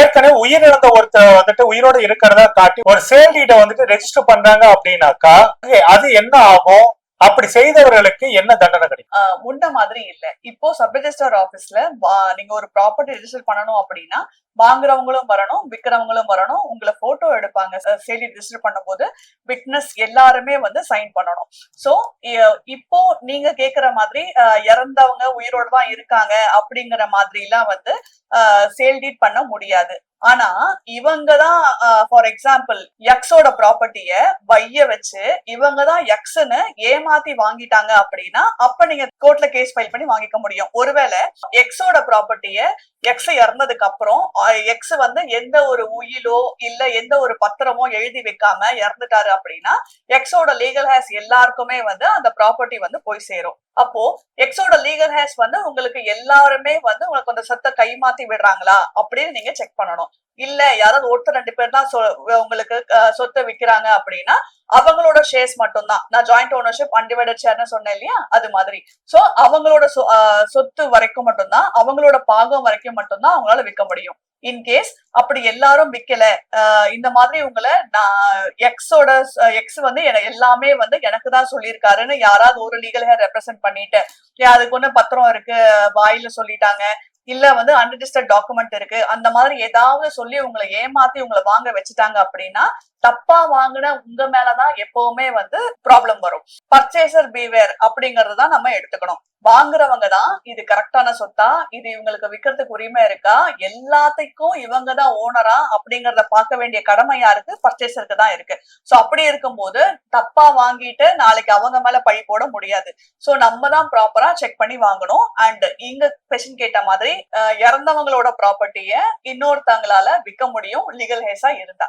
ஏற்கனவே உயிரிழந்த ஒருத்தர் வந்துட்டு உயிரோட இருக்கிறதா காட்டி ஒரு சேல் டீட வந்துட்டு ரெஜிஸ்டர் பண்றாங்க அப்படின்னாக்கா அது என்ன ஆகும்? அப்படி செய்தவர்களுக்கு என்ன தண்டனை கிடைக்கும்? முன்ன மாதிரி இல்ல. இப்போ சப் ரெஜிஸ்டர் ஆபீஸ்ல நீங்க ஒரு ப்ராப்பர்ட்டி ரெஜிஸ்டர் பண்ணணும் அப்படின்னா வாங்குறவங்களும் வரணும், விக்கிறவங்களும் வரணும். உங்களை போட்டோ எடுப்பாங்க. சேல் ரெஜிஸ்டர் பண்ணும்போது விட்னஸ் எல்லாருமே வந்து சைன் பண்ணணும். சோ இப்போ நீங்க கேக்குற மாதிரி இறந்தவங்க உயிரோட தான் இருக்காங்க அப்படிங்கிற மாதிரி எல்லாம் வந்து சேல் டீட் பண்ண முடியாது. ஆனா இவங்கதான் ஃபார் எக்ஸாம்பிள் எக்ஸோட ப்ராப்பர்ட்டிய வைய வச்சு இவங்கதான் எக்ஸ்ன்னு ஏமாத்தி வாங்கிட்டாங்க அப்படின்னா அப்ப நீங்க கோர்ட்ல கேஸ் ஃபைல் பண்ணி வாங்கிக்க முடியும். ஒருவேளை எக்ஸோட ப்ராப்பர்ட்டிய எக்ஸ் இறந்ததுக்கு அப்புறம் எக்ஸ் வந்து எந்த ஒரு உயிலோ இல்ல எந்த ஒரு பத்திரமோ எழுதி வைக்காம இறந்துட்டாரு அப்படின்னா எக்ஸோட லீகல் ஹேஸ் எல்லாருக்குமே வந்து அந்த ப்ராப்பர்ட்டி வந்து போய் சேரும். அப்போ எக்ஸோட லீகல் ஹேஸ் வந்து உங்களுக்கு எல்லாருமே வந்து உங்களுக்கு அந்த சொத்தை கைமாத்தி விடுறாங்களா அப்படின்னு நீங்க செக் பண்ணணும். இல்ல யாராவது ஒருத்தர் 2 பேர் தான் உங்களுக்கு சொத்தை விக்கிறாங்க அப்படின்னா அவங்களோட ஷேர்ஸ் மட்டும்தான். நான் ஜாயிண்ட் ஓனர்ஷிப் அன்டிவைடட் ஷேர்னு சொன்னேன் இல்லையா, அது மாதிரி. சோ அவங்களோட சொத்து வரைக்கும் மட்டும்தான், அவங்களோட பாகம் வரைக்கும் மட்டும்தான் அவங்களால விற்க முடியும். இன்கேஸ் அப்படி எல்லாரும் விக்கல, இந்த மாதிரி உங்களை எக்ஸ் வந்து எல்லாமே வந்து எனக்கு தான் சொல்லியிருக்காருன்னு யாராவது ஒரு லீகல் ஹேர் ரெப்ரசென்ட் பண்ணிட்டு அதுக்கு ஒண்ணு பத்திரம் இருக்கு வாயில சொல்லிட்டாங்க, இல்ல வந்து அன்ரிஜிஸ்டர்ட் டாக்குமெண்ட் இருக்கு, அந்த மாதிரி ஏதாவது சொல்லி உங்களை ஏமாத்தி உங்களை வாங்க வச்சுட்டாங்க அப்படின்னா தப்பா வாங்கின உங்க மேலதான் எப்பவுமே வந்து ப்ராப்ளம் வரும். பர்ச்சேசர் பீவேர் அப்படிங்கறதுதான் நம்ம எடுத்துக்கணும். வாங்குறவங்க தான் இது கரெக்டான சொத்தா, இது இவங்களுக்கு விற்கிறதுக்கு உரிமை இருக்கா, எல்லாத்துக்கும் இவங்க தான் ஓனரா அப்படிங்கறத பார்க்க வேண்டிய கடமை யாருக்கு? பர்ச்சேசருக்கு தான் இருக்கு. சோ அப்படி இருக்கும்போது தப்பா வாங்கிட்டு நாளைக்கு அவங்க மேல பழி போட முடியாது. சோ நம்ம தான் ப்ராப்பரா செக் பண்ணி வாங்கணும். அண்ட் இங்க கொஸ்டின் கேட்ட மாதிரி இறந்தவங்களோட ப்ராப்பர்ட்டிய இன்னொருத்தவங்களால விற்க முடியும் லீகல் ஹேஸா இருந்தா.